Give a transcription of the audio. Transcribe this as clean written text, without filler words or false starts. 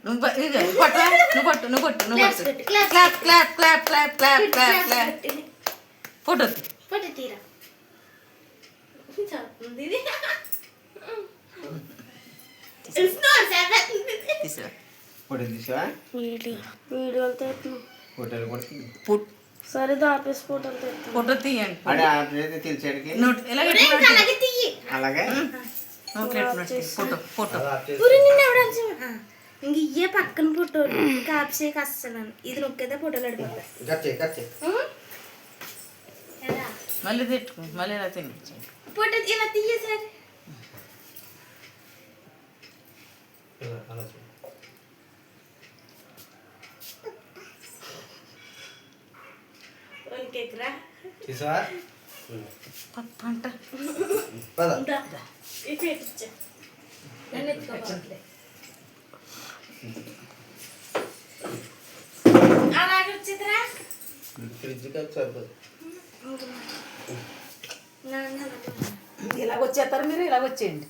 నువ్వు పట్టు నువ్వు కొట్టు clap clap clap clap clap clap clap photo photo తీరా తీసుకురా ఫోటో తీసావా? వీడియోలు తెస్తున్నాం. ఫోటోలు కొడుతుంది సరే దాపేసి ఫోటోలు తెస్తున్నాం. ఫోటో తీయండి అడే ఆపరేది తెలిసాడికి అలాగే ఫోటో ఫోటో ఇంక ఇయ్యే పక్కన ఫోటో కాపసేకి అస్సలు ఇది నొక్కేదే ఫోటోలు అడిపోతా మళ్ళీ తిట్టుకో మళ్ళీ ఇలా తినిపించు ఫోటో ఇలా తీయ సార్ పంట అలాగే వచ్చిందిరా ఇలాగ వచ్చేస్తారు మీరు ఇలాగ వచ్చేయండి